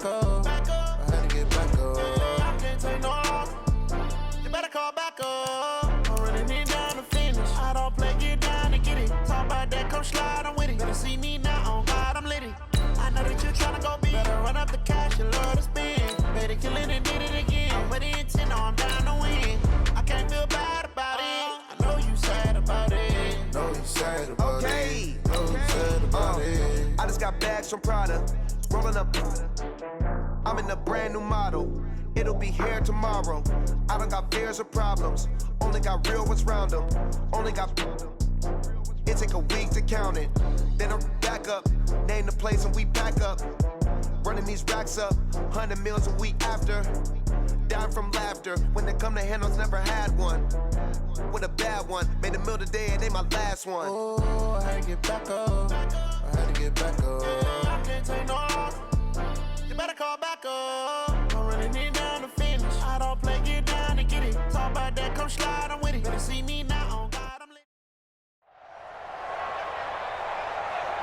back up. I had to get back up. I can't take no loss. You better call back up. I'm running it down to finish. I don't play, get down to get it. Talk about that, come slide, I'm with it. Better see me now, on God, I'm litty. I know that you're tryna go big. Better run up the cash, you love to spend. Better kill it and did it again. I'm with the intent, no, I'm down to win. I can't feel bad about it. I know you sad about it. Know you sad about it. Know you sad about it. I just got bags from Prada. Rolling up. I'm in a brand new model. It'll be here tomorrow. I don't got fears or problems. Only got real ones round them. Only got. It take a week to count it. Then I'm back up. Name the place and we back up. Running these racks up. 100 meals a week after. Dying from laughter. When they come to handles, never had one. With a bad one. Made a meal today and they my last one. Oh, I had to get back up. I had to get back up. I can't take no loss. You better call back up. I'm running it down to finish. I don't play, get down to get it. Talk about that, come slide, I'm with it. Better see me now, on God, I'm lit.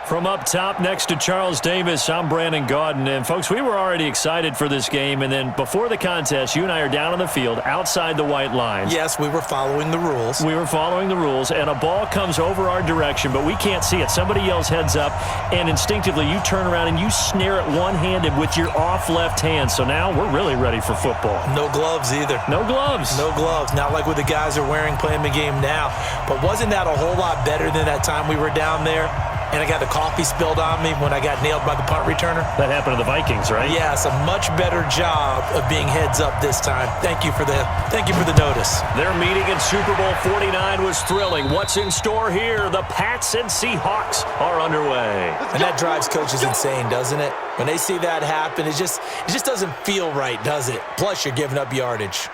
From up top next to Charles Davis, I'm Brandon Gaudin. And, folks, we were already excited for this game. And then before the contest, you and I are down on the field outside the white lines. Yes, we were following the rules. We were following the rules, and a ball comes over our direction, but we can't see it. Somebody yells heads up, and instinctively you turn around and you snare it one-handed with your off left hand. So now we're really ready for football. No gloves either. No gloves. No gloves. Not like what the guys are wearing playing the game now. But wasn't that a whole lot better than that time we were down there? And I got the coffee spilled on me when I got nailed by the punt returner. That happened to the Vikings, right? Yes, a much better job of being heads up this time. Thank you for the notice. Their meeting in Super Bowl 49 was thrilling. What's in store here? The Pats and Seahawks are underway. And that drives coaches insane, doesn't it? When they see that happen, it just doesn't feel right, does it? Plus, you're giving up yardage.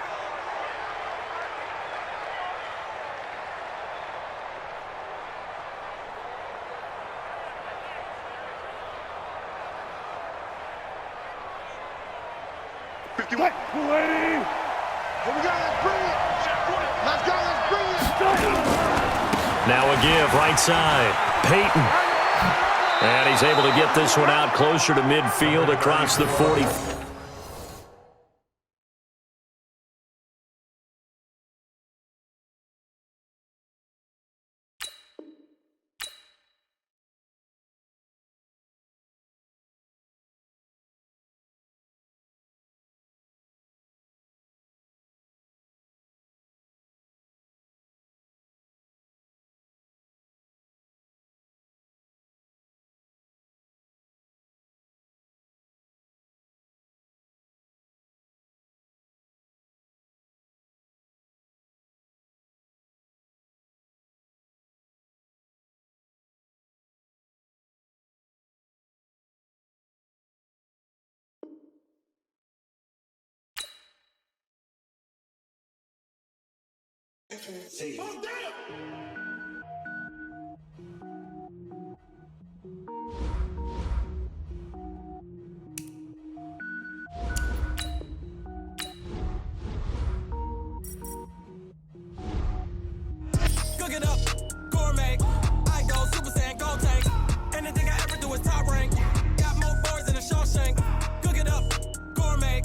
Now a give, right side. Peyton. And he's able to get this one out closer to midfield across the 40. See. Cook it up, gourmet. I go Super Saiyan, gold tank. Anything I ever do is top rank. Got more boards than a Shawshank. Cook it up, gourmet.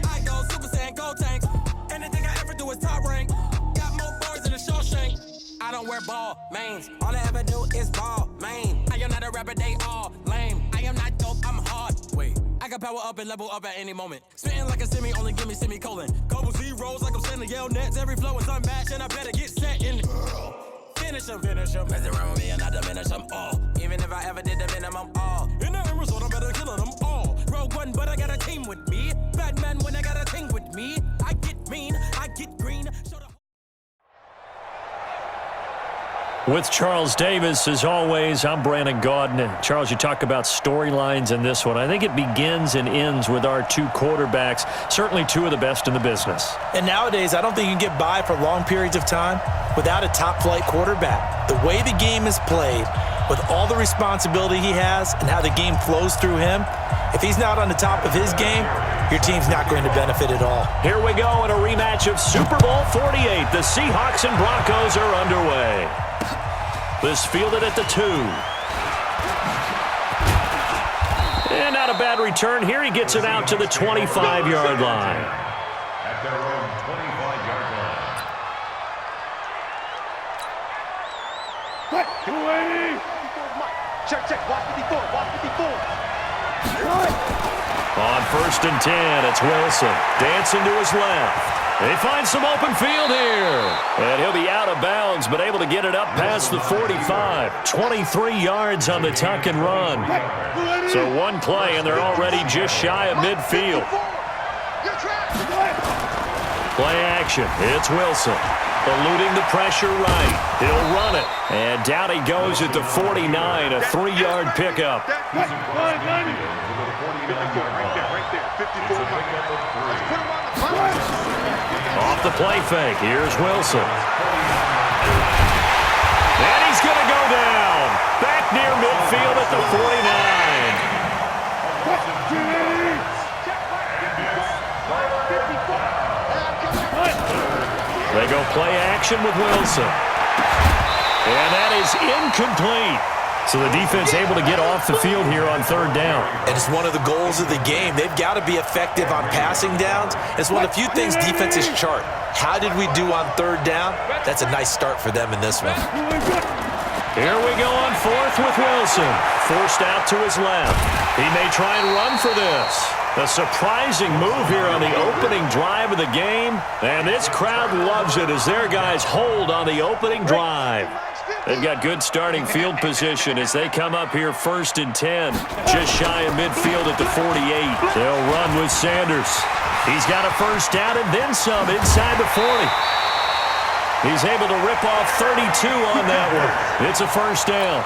I go Super Saiyan, gold tanks. Anything I ever do is top rank. Got more boards than a Shawshank. I don't wear ball mains. All I ever do is ball main. I am not a rapper, they all lame. I am not dope, I'm hard. Wait, I can power up and level up at any moment. Spitting like a semi, only give me semicolon. Couple zeros like I'm sending yell nets. Every flow is unmatched and I better get set in. Finish them. Mess around with me and I diminish them all. Even if I ever did the minimum all. In the end result, I'm better killing them all. Rogue one, but I got a team with me. Batman when I got a team with me. I get mean, I get green. With Charles Davis, as always, I'm Brandon Gaudin. Charles, you talk about storylines in this one. I think it begins and ends with our two quarterbacks, certainly two of the best in the business. And nowadays, I don't think you can get by for long periods of time without a top-flight quarterback. The way the game is played, with all the responsibility he has and how the game flows through him, if he's not on the top of his game, your team's not going to benefit at all. Here we go in a rematch of Super Bowl 48. The Seahawks and Broncos are underway. This fielded at the 2. And not a bad return here. He gets it out to the 25-yard line. At their own 25-yard line. 280. Check. Watch 54. On 1st and 10, it's Wilson. Dancing to his left. They find some open field here. And he'll be out of bounds, but able to get it up past the 45. 23 yards on the tuck and run. So one play, and they're already just shy of midfield. Play action. It's Wilson. Eluding the pressure right. He'll run it. And down he goes at the 49, a 3-yard pickup. Off the play fake. Here's Wilson. And he's going to go down. Back near midfield at the 49. They go play action with Wilson. And that is incomplete. So the defense able to get off the field here on 3rd down. And it's one of the goals of the game. They've got to be effective on passing downs. It's one of the few things defenses chart. How did we do on 3rd down? That's a nice start for them in this one. Here we go on 4th with Wilson. Forced out to his left. He may try and run for this. A surprising move here on the opening drive of the game. And this crowd loves it as their guys hold on the opening drive. They've got good starting field position as they come up here 1st and 10. Just shy of midfield at the 48. They'll run with Sanders. He's got a 1st down and then some inside the 40. He's able to rip off 32 on that one. It's a 1st down.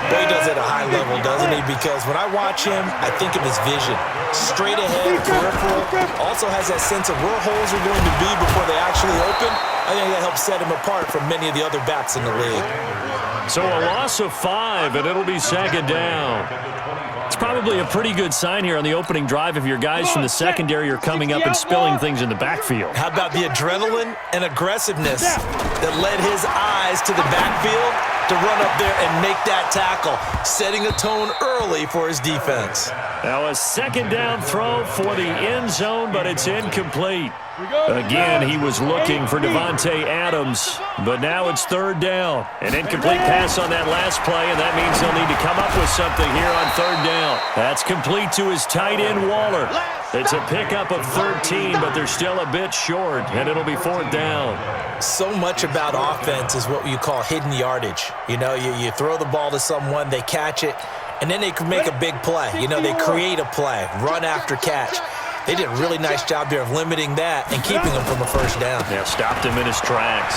Boy, he does it at a high level, doesn't he? Because when I watch him, I think of his vision. Straight ahead, peripheral. Also has that sense of where holes are going to be before they actually open. I think that helps set him apart from many of the other backs in the league. So a loss of 5, and it'll be 2nd down. It's probably a pretty good sign here on the opening drive if your guys from the secondary are coming up and spilling things in the backfield. How about the adrenaline and aggressiveness that led his eyes to the backfield to run up there and make that tackle, setting a tone early for his defense. Now a 2nd down throw for the end zone, but it's incomplete. Again, he was looking for Devontae Adams, but now it's 3rd down. An incomplete pass on that last play, and that means they'll need to come up with something here on 3rd down. That's complete to his tight end, Waller. It's a pickup of 13, but they're still a bit short, and it'll be 4th down. So much about offense is what you call hidden yardage. You know, you throw the ball to someone, they catch it, and then they can make a big play. You know, they create a play, run after catch. They did a really nice job there of limiting that and keeping him from a 1st down. Yeah, stopped him in his tracks.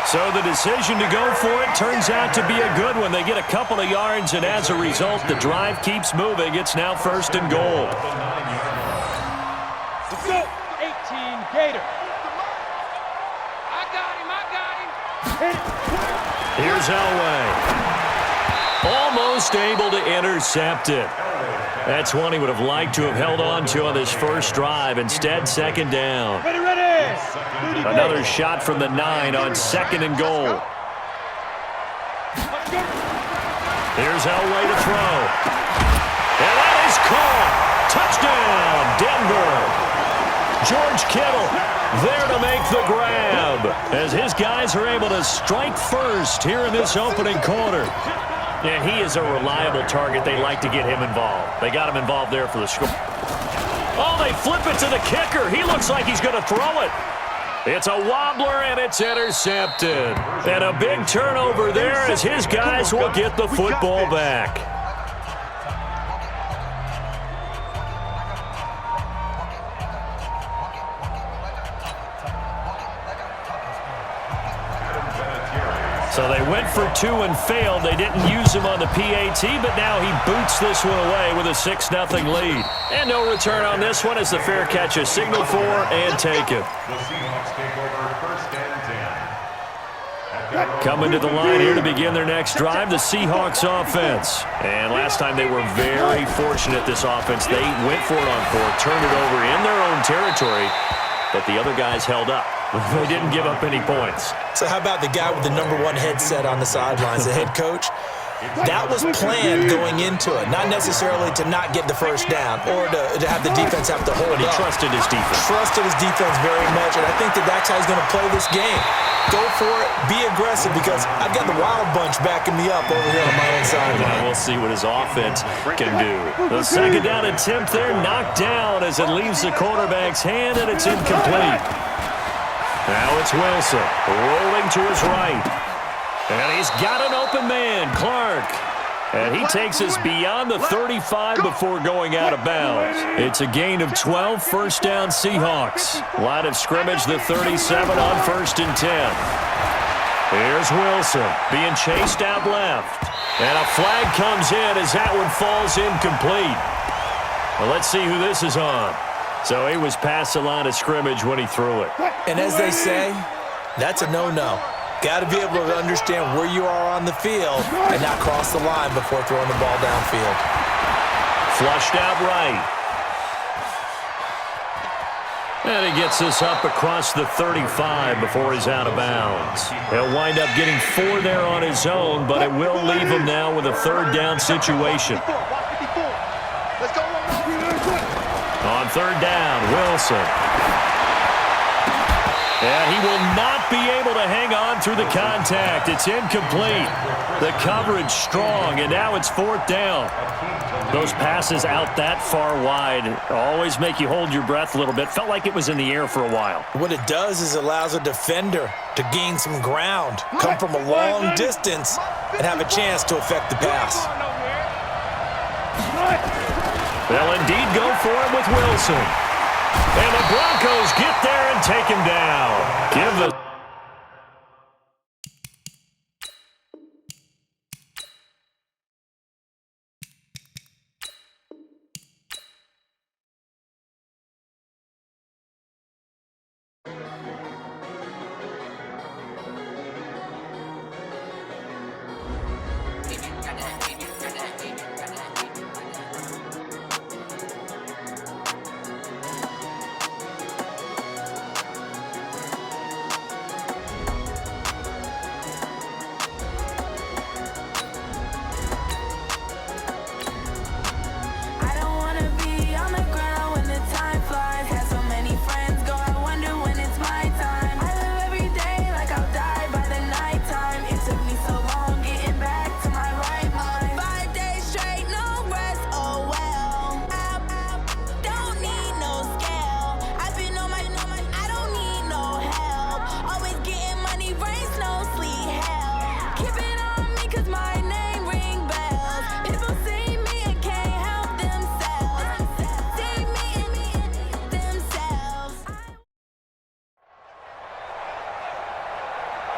So the decision to go for it turns out to be a good one. They get a couple of yards, and as a result, the drive keeps moving. It's now 1st and goal. Let's go. 18 Gator. I got him. Here's Elway. Almost able to intercept it. That's one he would have liked to have held on to on this 1st drive. Instead, 2nd down. Ready. Another shot from the 9 on 2nd and goal. Here's Elway to throw. And that is caught. Touchdown, Denver. George Kittle there to make the grab as his guys are able to strike first here in this opening quarter. Yeah, he is a reliable target. They like to get him involved. They got him involved there for the score. Oh, they flip it to the kicker. He looks like he's going to throw it. It's a wobbler, and it's intercepted. And a big turnover there as his guys will get the football back. So they went for 2 and failed. They didn't use him on the PAT, but now he boots this one away with a 6-0 lead. And no return on this one as the fair catch is signaled for and taken. The Seahawks take over 1st and 10. Coming to the line here to begin their next drive, the Seahawks offense. And last time they were very fortunate, this offense. They went for it on 4th, turned it over in their own territory, but the other guys held up. They didn't give up any points. So how about the guy with the #1 headset on the sidelines, the head coach? That was planned going into it, not necessarily to not get the first down or to have the defense have to hold But he up. trusted his defense. Trusted his defense very much, and I think that's how he's going to play this game. Go for it, be aggressive, because I've got the Wild Bunch backing me up over here on my own sideline. We'll see what his offense can do. The second down attempt there, knocked down as it leaves the quarterback's hand, and it's incomplete. Now it's Wilson, rolling to his right. And he's got an open man, Clark. And he takes us beyond the 35 before going out of bounds. It's a gain of 12, first down Seahawks. Line of scrimmage, the 37 on 1st and 10. Here's Wilson being chased out left. And a flag comes in as that one falls incomplete. Well, let's see who this is on. So he was past the line of scrimmage when he threw it. And as they say, that's a no-no. Got to be able to understand where you are on the field and not cross the line before throwing the ball downfield. Flushed out right. And he gets this up across the 35 before he's out of bounds. He'll wind up getting 4 there on his own, but it will leave him now with a 3rd down situation. On 3rd down, Wilson. And he will not be able to hang on through the contact. It's incomplete. The coverage strong, and now it's 4th down. Those passes out that far wide always make you hold your breath a little bit. Felt like it was in the air for a while. What it does is it allows a defender to gain some ground, come from a long distance, and have a chance to affect the pass. They'll indeed go for it with Wilson. And the Broncos get there and take him down. Give the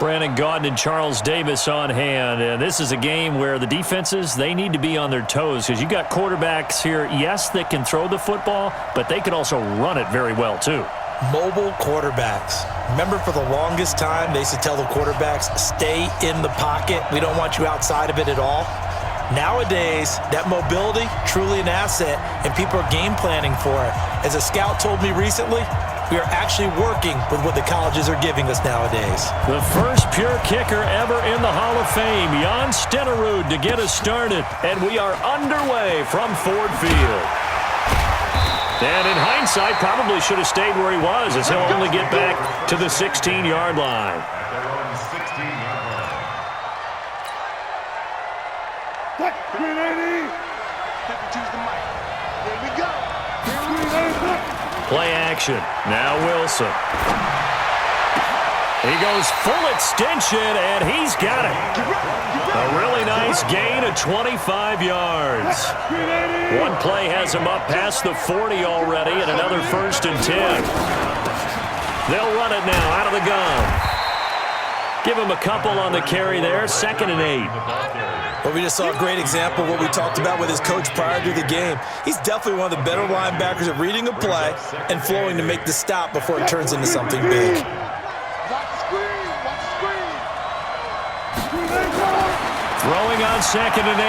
Brandon Gaudin and Charles Davis on hand. And this is a game where the defenses, they need to be on their toes because you got quarterbacks here, yes, that can throw the football, but they can also run it very well too. Mobile quarterbacks. Remember, for the longest time, they used to tell the quarterbacks, stay in the pocket. We don't want you outside of it at all. Nowadays, that mobility, truly an asset, and people are game planning for it. As a scout told me recently, we are actually working with what the colleges are giving us nowadays. The first pure kicker ever in the Hall of Fame, Jan Stenerud, to get us started. And we are underway from Ford Field. And in hindsight, probably should have stayed where he was, as he'll only get back to the 16-yard line. At their own 16-yard line. Here we go. Play action. Now Wilson. He goes full extension, and he's got it. A really nice gain of 25 yards. One play has him up past the 40 already, and another 1st and 10. They'll run it now out of the gun. Give him a couple on the carry there, 2nd and 8. Well, we just saw a great example of what we talked about with his coach prior to the game. He's definitely one of the better linebackers at reading a play and flowing to make the stop before it turns into something big. Throwing on 2nd and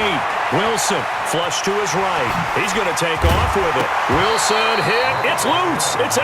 8. Wilson, flush to his right. He's going to take off with it. Wilson hit. It's loose. It's out.